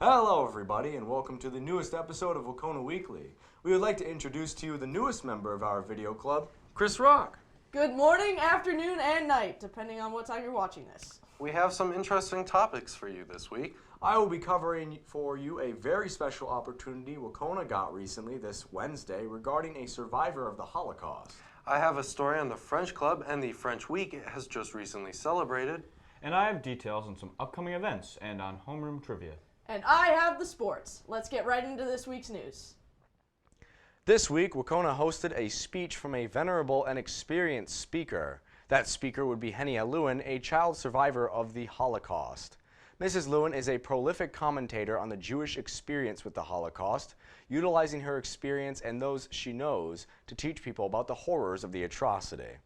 Hello everybody and welcome to the newest episode of Wahconah Weekly. We would like to introduce to you the newest member of our video club, Kris Rock. Good morning, afternoon, and night, depending on what time you're watching this. We have some interesting topics for you this week. I will be covering for you a very special opportunity Wahconah got recently this Wednesday regarding a survivor of the Holocaust. I have a story on the French Club and the French Week it has just recently celebrated. And I have details on some upcoming events and on homeroom trivia. And I have the sports. Let's get right into this week's news. This week, Wahconah hosted a speech from a venerable and experienced speaker. That speaker would be Henia Lewin, a child survivor of the Holocaust. Mrs. Lewin is a prolific commentator on the Jewish experience with the Holocaust, utilizing her experience and those she knows to teach people about the horrors of the atrocity.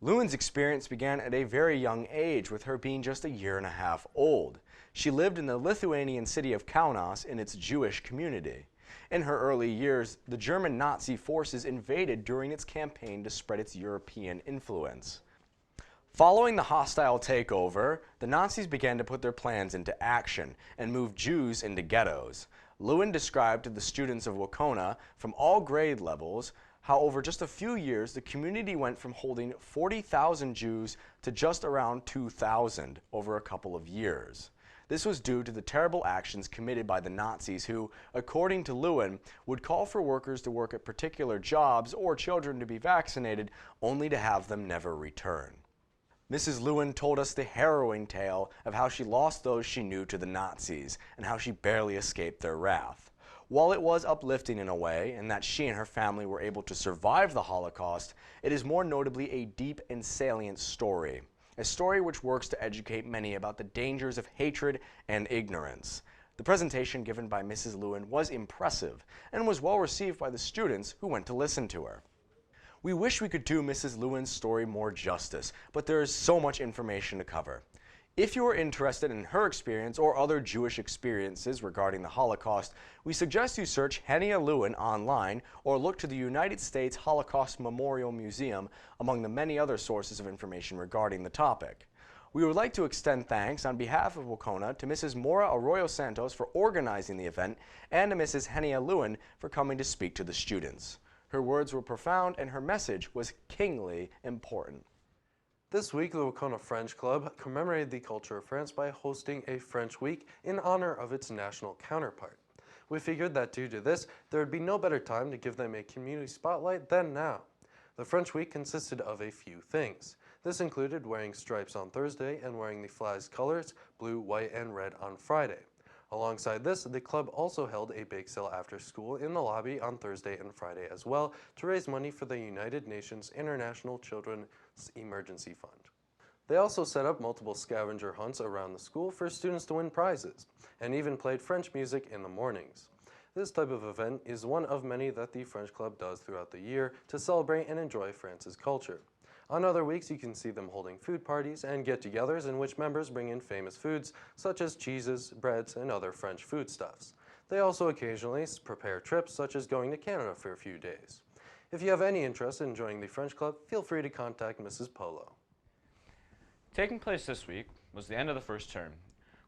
Lewin's experience began at a very young age, with her being just a year and a half old. She lived in the Lithuanian city of Kaunas in its Jewish community. In her early years, the German Nazi forces invaded during its campaign to spread its European influence. Following the hostile takeover, the Nazis began to put their plans into action and move Jews into ghettos. Lewin described to the students of Wahconah from all grade levels how over just a few years the community went from holding 40,000 Jews to just around 2,000 over a couple of years. This was due to the terrible actions committed by the Nazis who, according to Lewin, would call for workers to work at particular jobs or children to be vaccinated only to have them never return. Mrs. Lewin told us the harrowing tale of how she lost those she knew to the Nazis and how she barely escaped their wrath. While it was uplifting in a way, and that she and her family were able to survive the Holocaust, it is more notably a deep and salient story. A story which works to educate many about the dangers of hatred and ignorance. The presentation given by Mrs. Lewin was impressive and was well received by the students who went to listen to her. We wish we could do Mrs. Lewin's story more justice, but there is so much information to cover. If you are interested in her experience or other Jewish experiences regarding the Holocaust, we suggest you search Henia Lewin online or look to the United States Holocaust Memorial Museum among the many other sources of information regarding the topic. We would like to extend thanks on behalf of Wahconah to Mrs. Mora Arroyo Santos for organizing the event and to Mrs. Henia Lewin for coming to speak to the students. Her words were profound and her message was kingly important. This week, the Wahconah French Club commemorated the culture of France by hosting a French Week in honor of its national counterpart. We figured that due to this, there would be no better time to give them a community spotlight than now. The French Week consisted of a few things. This included wearing stripes on Thursday and wearing the flag's colors, blue, white, and red on Friday. Alongside this, the club also held a bake sale after school in the lobby on Thursday and Friday as well to raise money for the United Nations International Children's Emergency Fund. They also set up multiple scavenger hunts around the school for students to win prizes, and even played French music in the mornings. This type of event is one of many that the French Club does throughout the year to celebrate and enjoy France's culture. On other weeks, you can see them holding food parties and get-togethers in which members bring in famous foods such as cheeses, breads, and other French foodstuffs. They also occasionally prepare trips such as going to Canada for a few days. If you have any interest in joining the French Club, feel free to contact Mrs. Polo. Taking place this week was the end of the first term.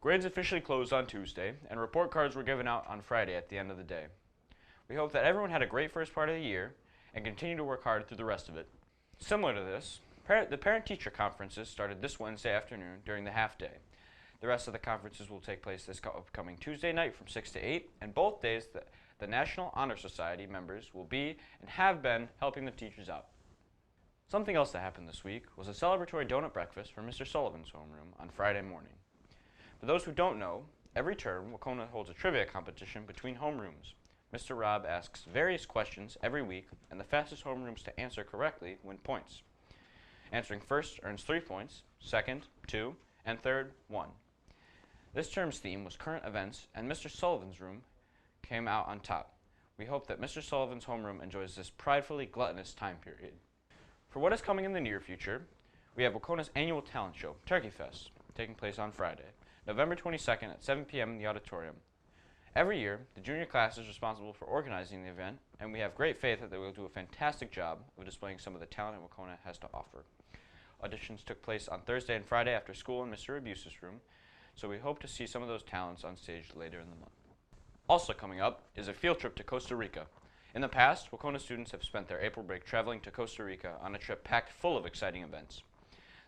Grades officially closed on Tuesday, and report cards were given out on Friday at the end of the day. We hope that everyone had a great first part of the year and continue to work hard through the rest of it. Similar to this, the parent-teacher conferences started this Wednesday afternoon during the half-day. The rest of the conferences will take place this upcoming Tuesday night from 6 to 8, and both days the National Honor Society members will be and have been helping the teachers out. Something else that happened this week was a celebratory donut breakfast for Mr. Sullivan's homeroom on Friday morning. For those who don't know, every term Wahconah holds a trivia competition between homerooms. Mr. Rob asks various questions every week, and the fastest homerooms to answer correctly win points. Answering first earns 3 points, second, 2, and third, 1. This term's theme was current events, and Mr. Sullivan's room came out on top. We hope that Mr. Sullivan's homeroom enjoys this pridefully gluttonous time period. For what is coming in the near future, we have Wahconah's annual talent show, Turkey Fest, taking place on Friday, November 22nd at 7 p.m. in the auditorium. Every year, the junior class is responsible for organizing the event, and we have great faith that they will do a fantastic job of displaying some of the talent Wahconah has to offer. Auditions took place on Thursday and Friday after school in Mr. Abuse's room. so we hope to see some of those talents on stage later in the month. Also coming up is a field trip to Costa Rica. In the past, Wahconah students have spent their April break traveling to Costa Rica on a trip packed full of exciting events.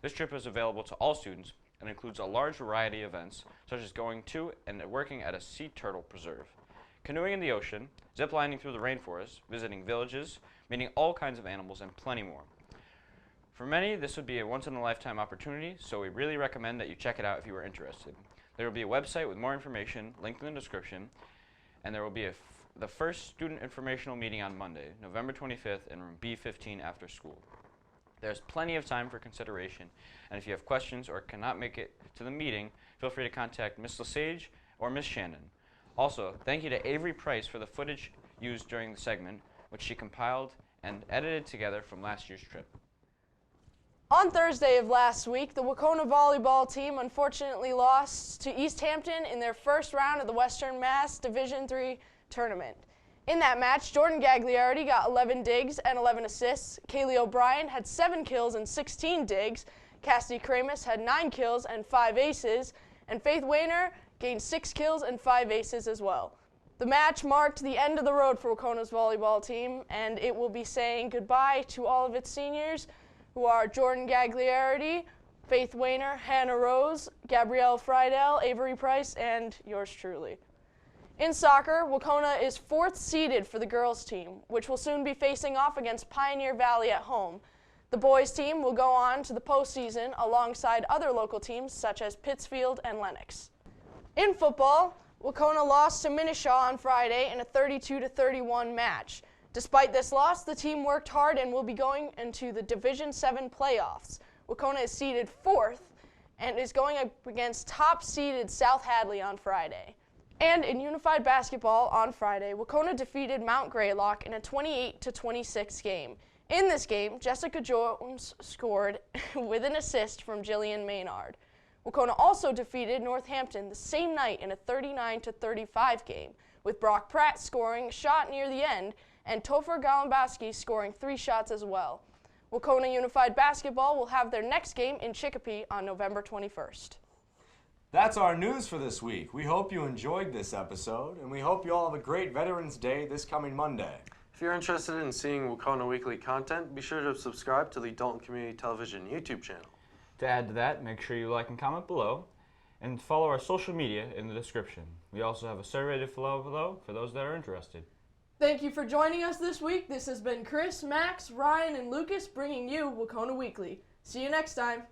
This trip is available to all students and includes a large variety of events, such as going to and working at a sea turtle preserve, canoeing in the ocean, ziplining through the rainforest, visiting villages, meeting all kinds of animals, and plenty more. For many, this would be a once-in-a-lifetime opportunity, so we really recommend that you check it out if you are interested. There will be a website with more information linked in the description, and there will be the first student informational meeting on Monday, November 25th in room B15 after school. There's plenty of time for consideration, and if you have questions or cannot make it to the meeting, feel free to contact Ms. Lesage or Ms. Shannon. Also, thank you to Avery Price for the footage used during the segment, which she compiled and edited together from last year's trip. On Thursday of last week, the Wahconah volleyball team unfortunately lost to East Hampton in their first round of the Western Mass Division III tournament. In that match, Jordan Gagliardi got 11 digs and 11 assists. Kaylee O'Brien had 7 kills and 16 digs. Cassidy Kramus had 9 kills and 5 aces. And Faith Wayner gained 6 kills and 5 aces as well. The match marked the end of the road for Wahconah's volleyball team, and it will be saying goodbye to all of its seniors, who are Jordan Gagliardi, Faith Wayner, Hannah Rose, Gabrielle Friedel, Avery Price, and yours truly. In soccer, Wahconah is 4th seeded for the girls' team, which will soon be facing off against Pioneer Valley at home. The boys' team will go on to the postseason alongside other local teams such as Pittsfield and Lenox. In football, Wahconah lost to Minishaw on Friday in a 32-31 match. Despite this loss, the team worked hard and will be going into the Division VII playoffs. Wahconah is seeded 4th and is going up against top-seeded South Hadley on Friday. And in unified basketball on Friday, Wahconah defeated Mount Greylock in a 28-26 game. In this game, Jessica Jones scored with an assist from Jillian Maynard. Wahconah also defeated Northampton the same night in a 39-35 game, with Brock Pratt scoring a shot near the end and Topher Galambaski scoring 3 shots as well. Wahconah Unified Basketball will have their next game in Chicopee on November 21st. That's our news for this week. We hope you enjoyed this episode, and we hope you all have a great Veterans Day this coming Monday. If you're interested in seeing Wahconah Weekly content, be sure to subscribe to the Dalton Community Television YouTube channel. To add to that, make sure you like and comment below, and follow our social media in the description. We also have a survey to follow below for those that are interested. Thank you for joining us this week. This has been Chris, Max, Ryan, and Lucas bringing you Wahconah Weekly. See you next time.